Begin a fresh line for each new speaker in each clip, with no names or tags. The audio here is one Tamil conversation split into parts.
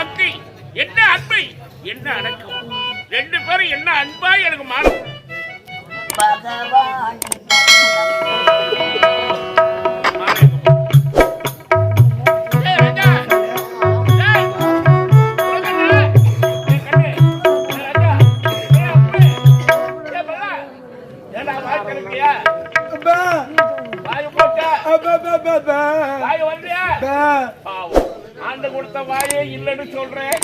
பக்தி, என்ன அன்பை, என்ன அடக்கம், ரெண்டு பேரும் என்ன அன்பா எனக்கு மாறும்.
பகவான்
ஆண்டு கொடுத்த வாயே இல்லைன்னு சொல்றேன்.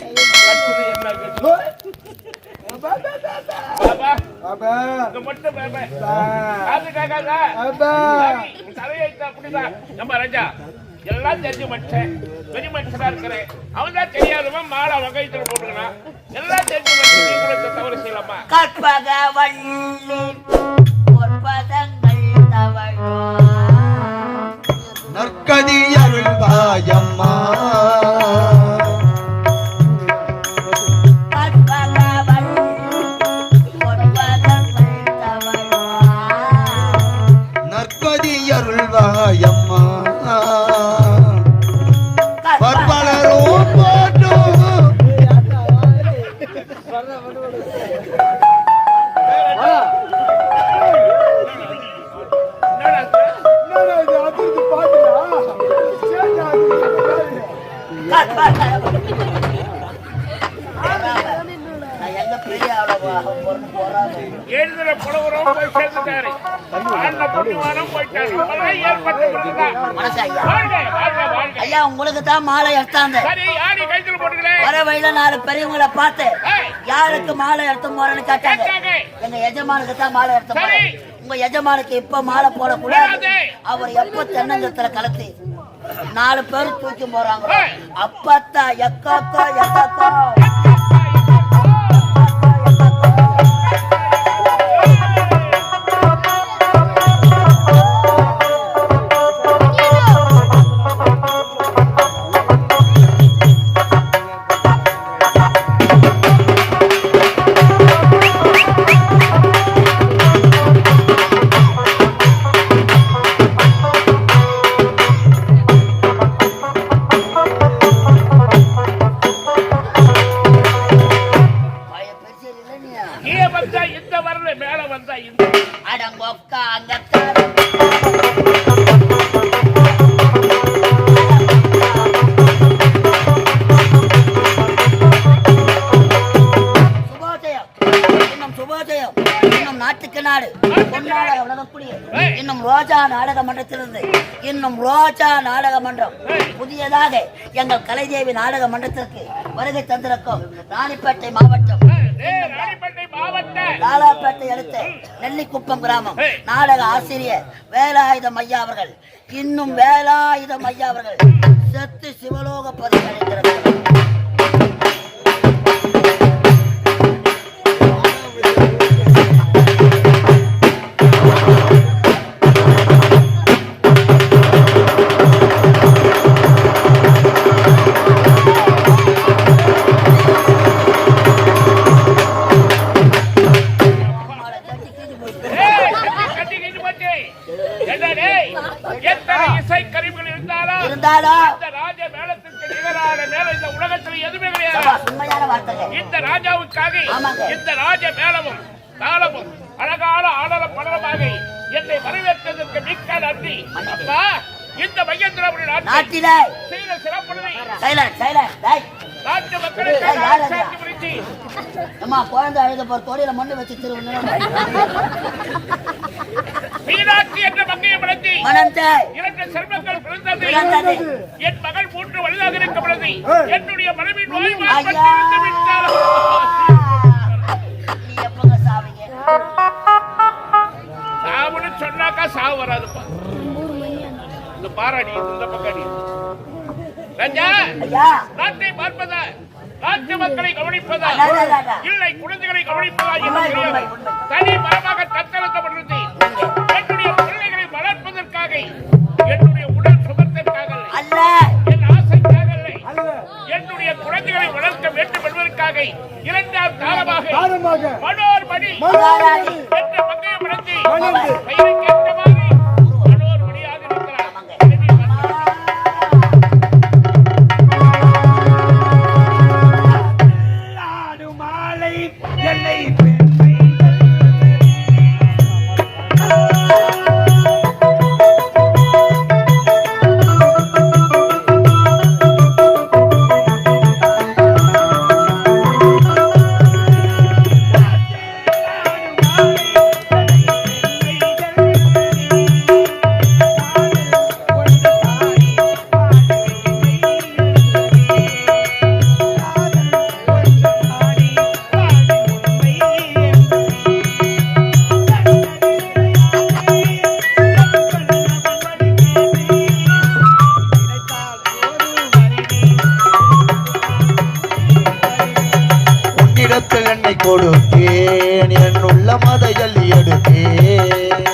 எல்லாம் தெரிஞ்ச மனுஷன், பெரிய மனுஷனா இருக்கிறேன். அவன் தான் தெரியாதவன் மாலை வகைத்துல போட்டுக்கிறான். எல்லாம் தெரிஞ்ச மனுஷன், நீங்களும் தவறு செய்யலாமா?
கற்பக வள்ளி பொற்பதங்கள் தவழா
நற்கதி அருள்வாயம்மா. நற்கதி அருள்வாயம்மா. பற்பலரும் போற்றும்
எழுதுற புலவரும் போய் சேர்ந்துட்டாரு.
ஐயா, உங்களுக்கு தான் மாலை எடுத்தாங்க. வர வழியில 4 பெரியவங்களை பார்த்து யாருக்கு மாலை எடுத்து போறேன்னு கேட்டாங்க. எங்க எஜமானுக்கு தான் மாலை எடுத்து போறேன். உங்க எஜமானுக்கு இப்ப மாலை போடக்கூடாது. அவர் எப்ப தென்னங்கத்துல கலத்தி 4 பேரும் தூக்கி போறாங்க. அப்பத்தா எக்காக்கா எக்காக்கா இன்னும் ரோஜா நாடக மன்றத்திலிருந்து இன்னும் ரோஜா நாடக மன்றம் புதியதாக எங்கள் கலைதேவி நாடக மன்றத்திற்கு வருகை தந்திருக்கும் ராணிப்பேட்டை மாவட்டம் லாலாப்பேட்டை அடுத்த நெல்லிக்குப்பம் கிராமம் நாடக ஆசிரியர் வேலாயுதம் ஐயா அவர்கள் இன்னும் வேலாயுதம் ஐயா அவர்கள் செத்து சிவலோக பதவி அடைந்திருக்கிறார்.
இந்த ராஜாவுக்காக இந்த ராஜ மேளமும் தாளமும் அழகான ஆடல படலமாக என்னை வரவேற்றதற்கு மிக்க நன்றி. அப்பா, இந்த மையந்திரபுரி நாட்டிலே செய்த சிறப்புகளை நாட்டு மக்களுக்கு
குழந்தை அழுத போற தோடியில மண்ணு வச்சு
மீனாட்சி என்ற மங்கையை வளர்த்தி 2 செல்வங்கள் பிறந்தது. என் மகள் 3 வயதாக இருக்கப்படுது. என்னுடைய மனைவியின் வாய்வாய் சாவுன்னு சொன்னாக்கா சாவு வராதுப்பா. இந்த பாராடி இந்த பக்காடி ராஜா நாட்டை பார்ப்பதா, நாட்டு மக்களை கவனிப்பதா, இல்லை குழந்தைகளை கவனிப்பதா என்று தெரியாது. தனி மரமாக தத்தெடுக்கப்பட்டது. என்னுடைய பிள்ளைகளை வளர்ப்பதற்காக, என்னுடைய உடல் சுகத்திற்காக அல்ல, என் ஆசைக்காக அல்ல, என்னுடைய குழந்தைகளை வளர்க்க வேண்டும் என்பதற்காக 2ஆம் தாரமாக மனோர்மணி என்ற மங்கையை வளர்த்தி பெயருக்கு ஏற்ற மாதிரி மனோர்மணியாக இருக்கிறார்.
கொடுத்தேன் என் உள்ள மதையில் எடுத்தேன்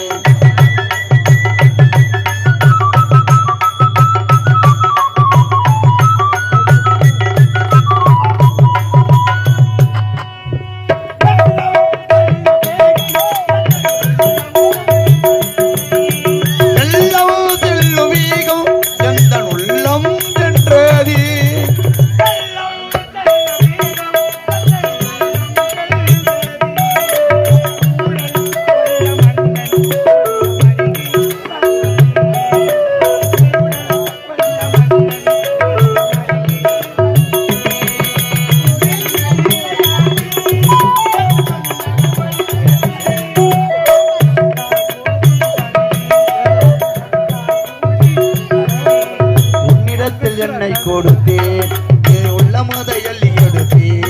என்னை கொடுத்தேன் என் உள்ள மதையில் எடுத்தேன்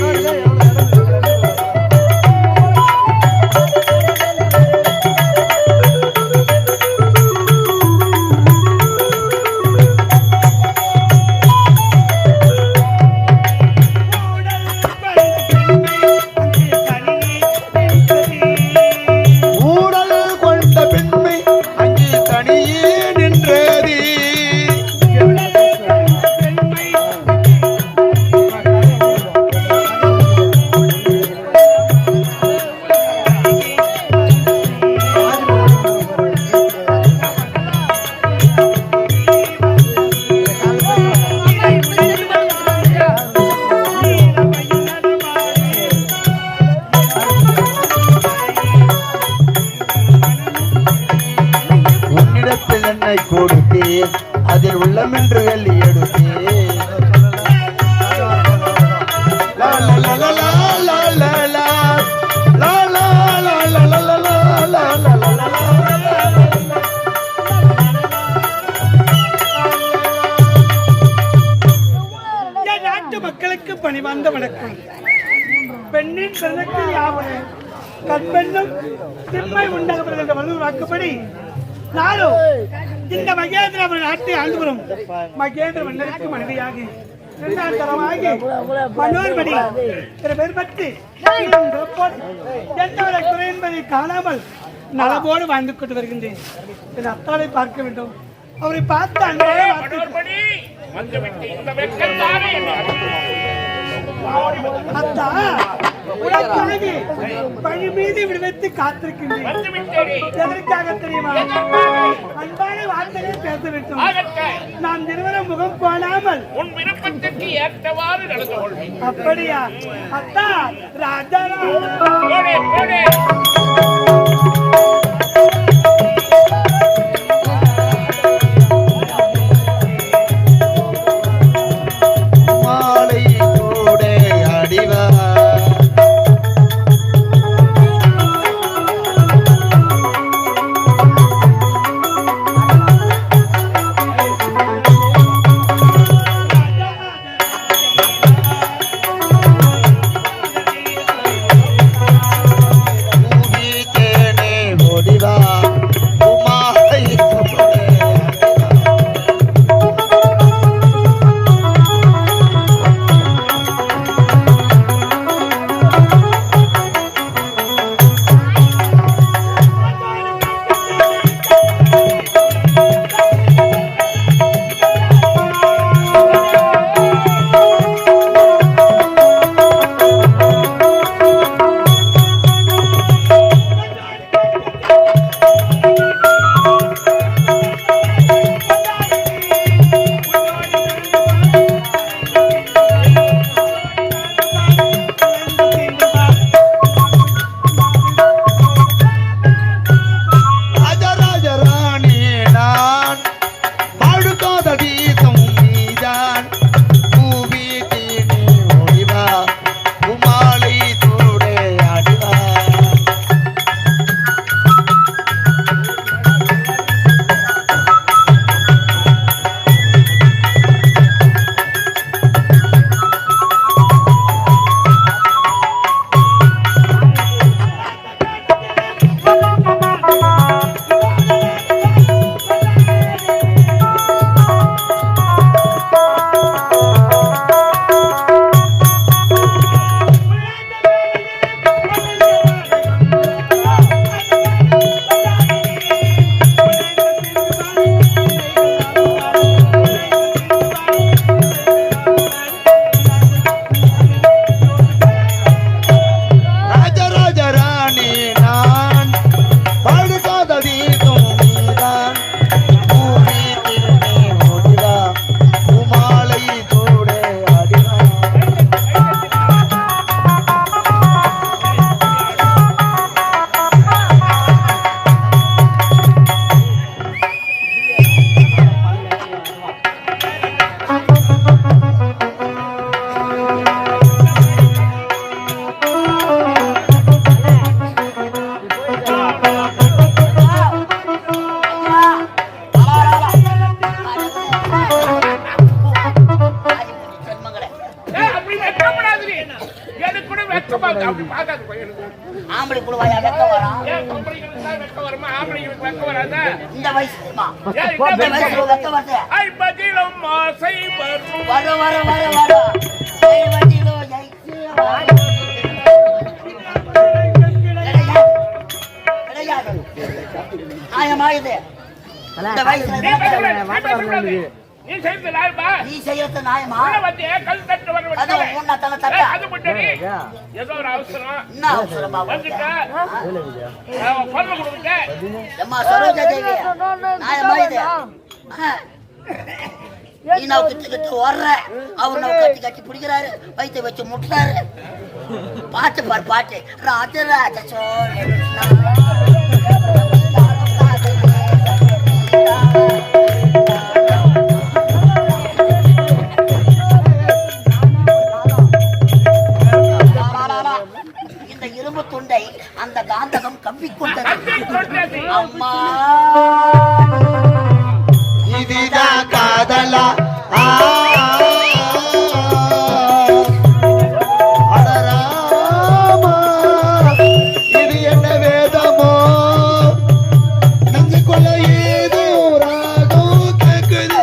என்னை கொடுத்தேன் அதில் உள்ளமென்று வெள்ளி எடுத்தேன்
நாட்டு மக்களுக்கு பணிவார்ந்த வணக்கம். பெண்ணின் பிறகு யாவரும் கற்பெண்ணும் திண்மை உண்டாகப்படுகிறது என்ற வள்ளுவர் வாக்குப்படி நானும் இந்த மகேந்திர நாட்டை ஆண்டு வரும் மகேந்திர மன்னருக்கு மனைவியாகி இரண்டாம் தரமாகி மனோர்படி பெரும்பட்டு எந்த குறை என்பதை காணாமல் நலவோடு வாழ்ந்து கொண்டு வருகின்றேன். என் அத்தாவை பார்க்க வேண்டும். அவரை பார்த்து அத்தா உனக்காக பழி மீது விடுவித்து காத்திருக்கின்றேன். எதற்காக தெரியுமா? அன்பான வார்த்தைகளை பேச வேண்டும். நான் நிறுவனம் முகம் போடாமல்
உன் விருப்பத்திற்கு ஏற்றவாறு நடந்து கொள்வேன்.
அப்படியா? அத்தா ராஜா
மாலை கூட அடிவா
வயசு தெரியுமா?
ஏன்
இந்த
இந்த
வயசுல வெக்க வருது.
ஐம்பதிலும் ஆசை வரும்.
வர ஐம்பதிலோ ஜெயிச்சு கிடையாது. நியாயமா இது? இந்த வயசுல
நீ பேசக்கூடாது. நீ செய்யறது நியாயமா?
நீ செய்யறது நியாயமா?
உள்ள வந்து கல் தட்டு வர
அது
வச்சு.
உன்னை தலை தட்டா?
அது முன்னாடி ஏதோ ஒரு அவசரம்
என்ன அவசரமா
வந்துட்டா பொருள் கொடுத்துட்ட.
அம்மா சரோஜா தேவி, நியாயமா இது? நீ நான் கிட்ட ஓடுற, அவர் நான் கட்டி கட்டி பிடிக்கிறாரு, வயிற்று வச்சு முட்டுறாரு. பாட்டு பாரு பாட்டு, ராஜராஜ இந்த இரும்பு துண்டை அந்த காந்தகம் கம்பிக்கொண்டது. அம்மா
இதுதான் காதலா? அடராமா, இது என்ன வேதமோ? நெஞ்சுக்குள்ள ஏதோ ராகம் கேக்குது.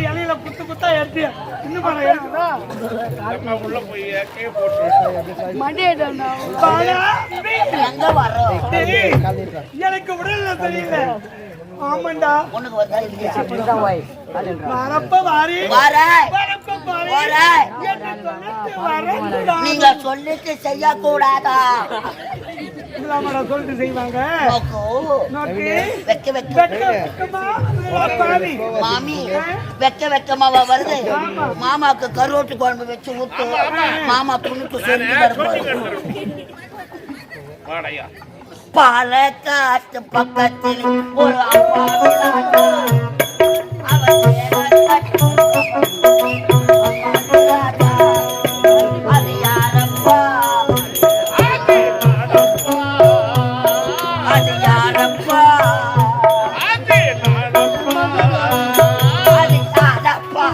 இலையில குத்து குத்தா எடுத்து இன்னும்
உள்ள போய் போட்டு
எங்க வர்றோம்?
எனக்கு உடல்ல தெரியல. ஆமாண்டா,
உனக்கு வந்தா இல்லையா?
வரப்ப வாரி
வரேன்.
வரப்ப வாரி
வரேன்.
என்று சொல்லிட்டு வரேன்டா.
நீங்க சொல்லிட்டு செய்யக்கூடாதா?
இல்லாமடா சொல்லிட்டு செய்வாங்க.
நோக்கு.
நோக்கி
வெக்க வெக்க
வெக்க வெக்கமா பாவி.
மாமி வெக்க வெக்கமாவா வருது? மாமாக்கு கருவாட்டு குழம்பு வச்சு ஊத்து. மாமா துணுக்கு சொல்லி
வாடையா
பாலக்காட்டு பக்கத்தில் ஒரு அம்மா விளையாண்டா. அவள் அது யாரப்பா? அது யாரப்பா? அது யாரப்பா?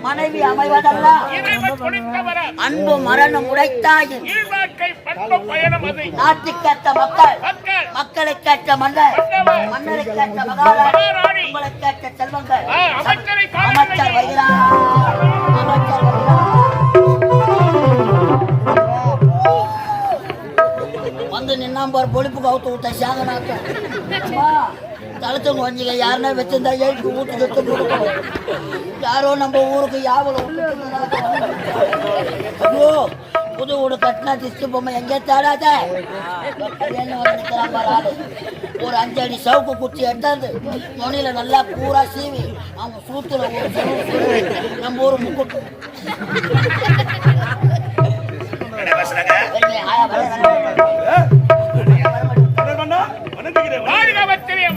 மனைவி அமைவதல்ல
இறைவன் கொடுத்த வரம்.
அன்பு மரணம் உடைத்தாயின்
வாழ்க்கை பண்பும் பயணம் அது.
நாட்டுக்கேற்ற மக்கள்,
மக்கள்
மக்களுக்கேற்ற மன்னர், மன்னருக்கேற்ற மகாராணி, உங்களுக்கேற்ற செல்வங்கள்.
அமைச்சரை
அமைச்சர் வைரா, அமைச்சர் வைரா. வந்து நின்னாம்பார் பொழிப்பு கவுத்து விட்ட சாங்கனாக்க தளத்துங்க கொஞ்சம் யாருன்னா வச்சிருந்தா எழுத்து ஊட்டு கட்டு கொடுக்கணும். யாரோ நம்ம ஊருக்கு யாவலும் ஐயோ புது வீடு கட்டினா திஷ்டி பொம்மை எங்கே தேடாத ஒரு 5 அடி சவுக்கு குச்சி எடுத்தாந்து நுனியில நல்லா பூரா சீவி அவங்க சூத்துல நம்ம ஊரு முக்கூட்டு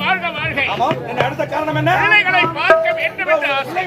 வாழ்க வாழ்க.
அடுத்த காரணம் என்ன?
பிள்ளைகளை பார்க்க வேண்டும் என்ற ஆசை.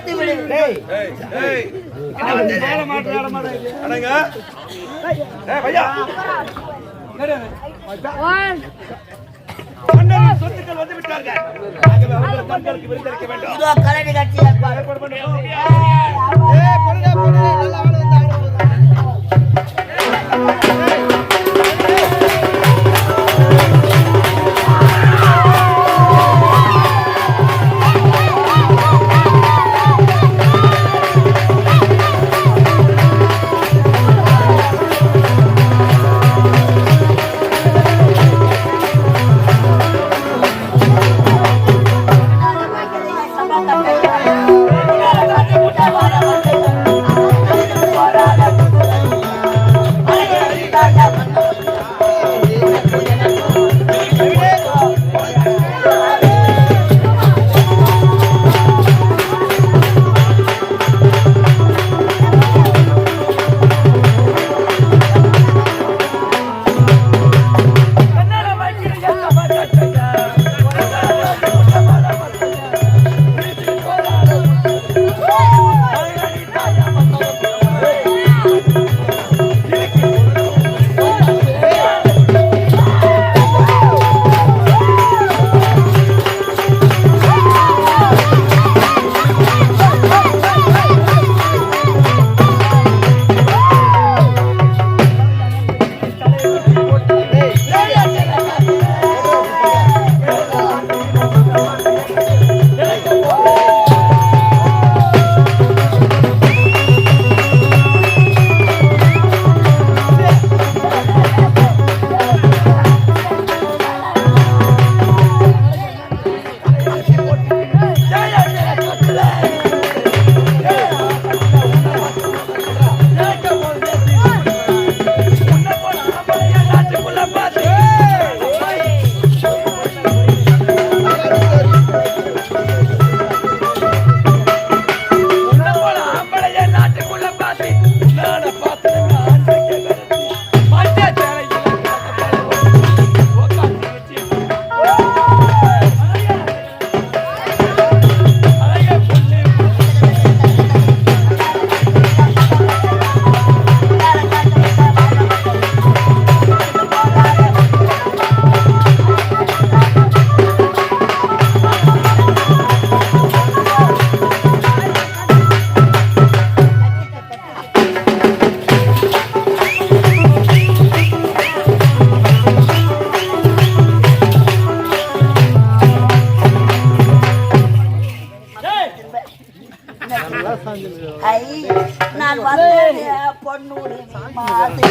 பார்த்து விடு.
சொத்துக்கள் வந்து விட்டார்கள்.
இதோ கலை நிகழ்ச்சி ஏற்பாடு. நான் வந்தேன் பொன்னூரி மாது.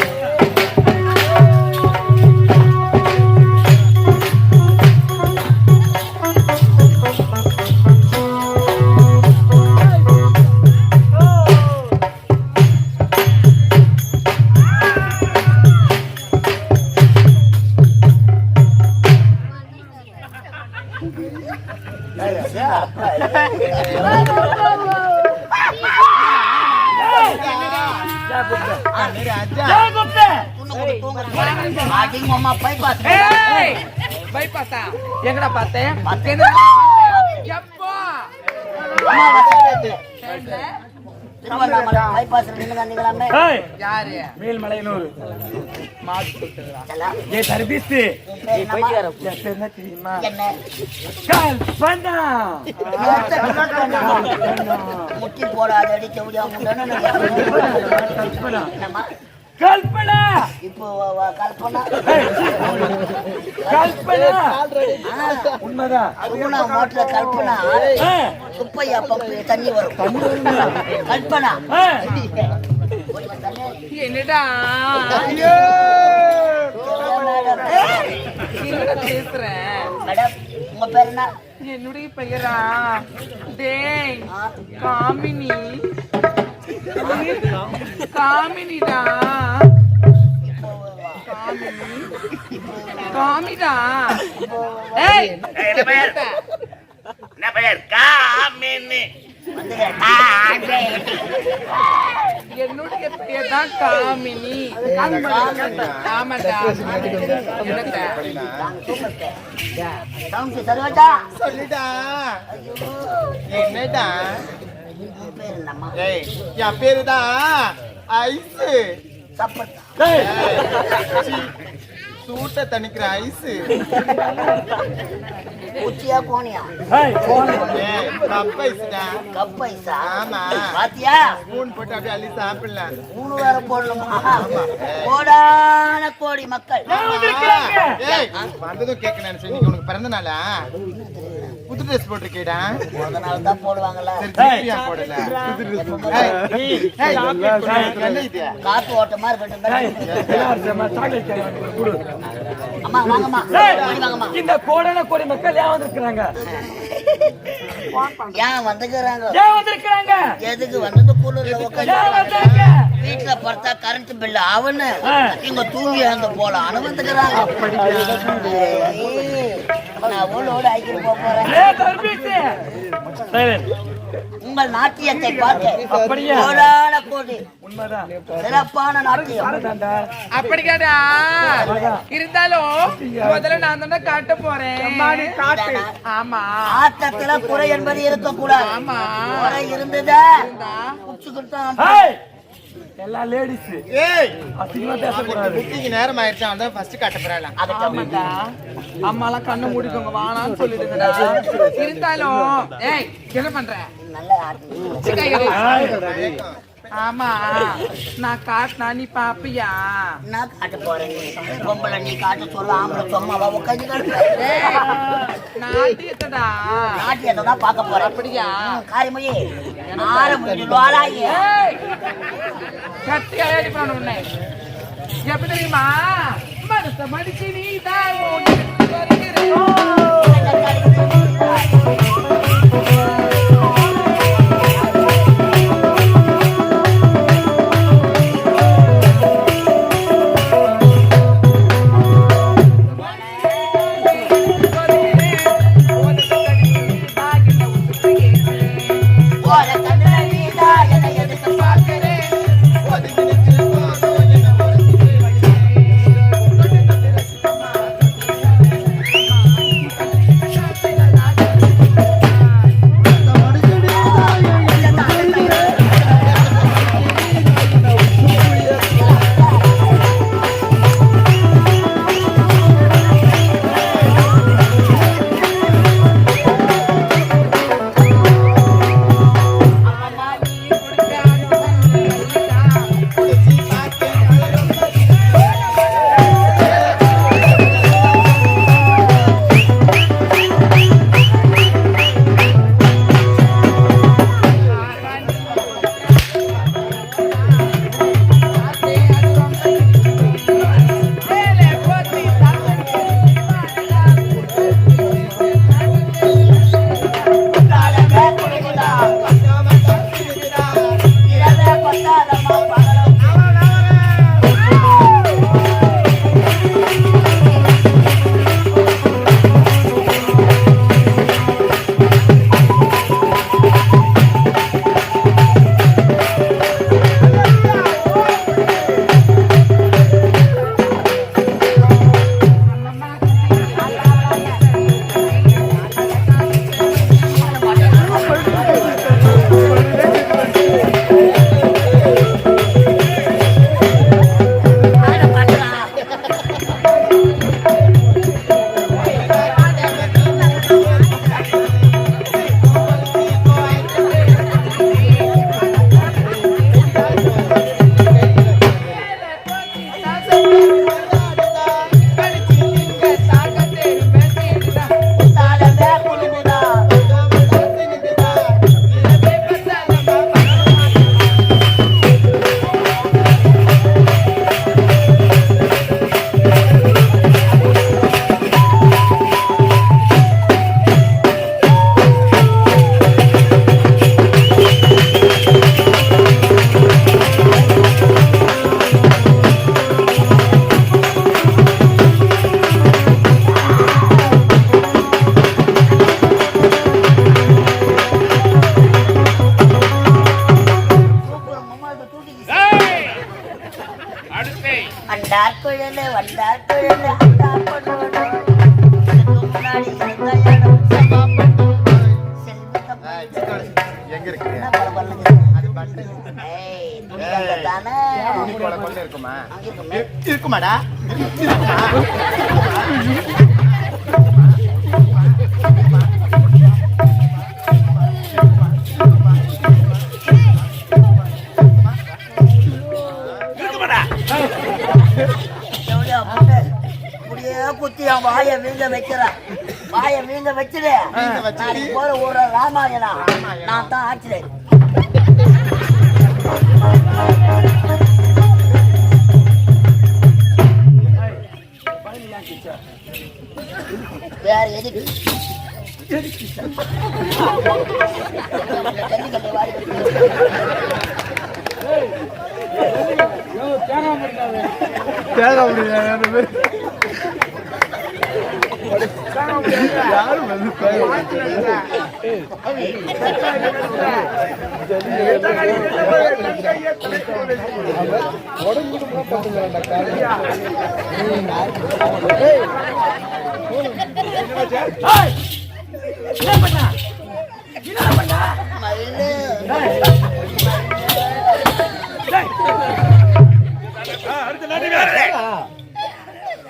எங்கடா பார்த்தேன் மேல்மலையனூர்
முட்டி போடாதடி
கல்பனா
இப்போ கல்பனா
உண்மைதான்.
சுகுணா மோட்டர்ல கல்பனா சுப்பையா பம்பு தண்ணி வரும் கல்பனா.
என்னடா பேசுறேன்
மேடம் உங்க பேர் என்ன?
என்னுடைய பெயரா டேய் காமினி. காமினிடா காமிடா. ஏய்
என்ன பெயர்? காமினி.
என்னுடைய பெயர் தான் காமினி. ஆமாடா.
சரிவாட்டா
சொல்லிட்டா என்னடா
என்னம்மா
ஏய் என் பேருதான் ஐஸ்
சப்பட்டா
சூட்ட தணிக்கிற ஐஸ்
உச்சியா கோணியா
கப் ஐஸ்டா
கப் ஐஸா
ஆமா
பாத்தியா
ஸ்பூன் போட்டு அப்படியே அள்ளி சாப்பிடலாம்
3 வேற போடணுமா கோடான கோடி மக்கள்
ஏய் வந்ததும் கேட்க நினைச்சேன் இன்னைக்கு உனக்கு பிறந்த நாளா புது ட்ரெஸ் போட்டிருக்கேடா
அதனால தான் போடுவாங்கல்ல
போடல
காத்து ஓட்டமா இருக்கட்டும் அம்மா வாங்கம்மா வாங்கம்மா
இந்த கோடான கோடி மக்கள் ஏன் வந்திருக்கிறாங்க
ஏன் வந்துக்கிறாங்க
ஏன் வந்திருக்கிறாங்க
எதுக்கு வந்து கூலர்ல உட்காந்து வீட்டுல பார்த்தா கரண்ட் பில் அவனு இங்க தூங்கி அந்த போல அனுபந்துக்கிறாங்க நான் ஊழோடு ஐக்கியம் போறேன் உங்கள் நாட்டியத்தை பார்த்து கோடான கோடி சிறப்பான நாட்டியம்
அப்படி கேட்டா இருந்தாலும் முதல்ல நான் தானே காட்ட போறேன் ஆமா
ஆட்டத்துல குறை என்பது இருக்கக்கூடாது
ஆமா
குறை இருந்ததா
எல்லா லேடிஸ்
ஏய்
அசிங்கமா பேசக்கூடாது
புக்கிங் நேரம் ஆயிடுச்சு அதான் ஃபர்ஸ்ட் கட்ட போறலாம்
ஆமாடா அம்மாலாம் கண்ணு மூடிக்கோங்க வானான்னு சொல்லிடுங்கடா இருந்தாலும் ஏய் என்ன பண்ற
நல்ல ஆட்டு
ஆமா நான் காட்டினா நீ பாப்பியா
நான் காட்ட போறேன் பொம்பளை நீ காட்ட சொல்ல ஆம்பளை சும்மாவா உட்காந்து
நாட்டியத்தடா
நாட்டியத்தை தான் பார்க்க போறேன்
அப்படியா
காரிமொழி ஆரம்பிச்சு
கட்டி அடி பண்ண உன்னை எப்படி தெரியுமா மனச மடிச்சு நீ தான்
வந்தார் குழலை அண்டா பண்ணோடு அதுக்கு முன்னாடி கல்யாணம்
எங்க இருக்கு
என்ன பரவாயில்ல ஏய், துணிக்கடை தானே
துணிக்கோலை கொண்டு இருக்குமா?
அங்க இருக்குமே.
இருக்குமாடா?
எவ்வளோ போட்டு இப்படியே குத்தி அவன் வாயை வீங்க வைக்கிறான். வாயை வீங்க வச்சிரு. நாளைக்கு போற ஒரு ராமாயணம் நான் தான் ஆச்சுறேன். வேற எதுக்கு ஜல்லிக்கட்டு வாரி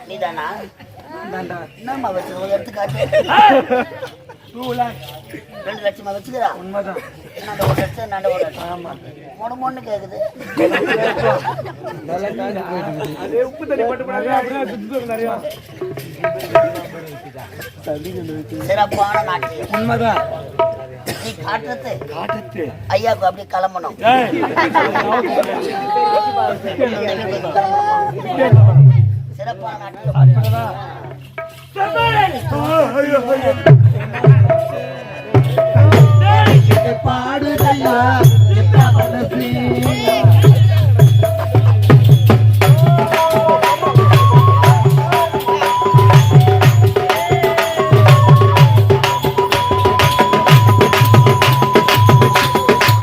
நீதானா? என்னம்மா வச்சு எடுத்துக்காட்டு 2 லட்சமா வச்சுக்கிறா? உண்மைதான். என்னண்ட 1 லட்சம் என்னண்ட 1 லட்சம். ஆமா. மொன்னு கேக்குது. சிறப்பான நாட்டியம். உண்மைதான். நீ காட்டுறது ஐயாவுக்கு அப்படியே கிளம்பணும். சிறப்பான நாட்டியம்.
பாடுதையா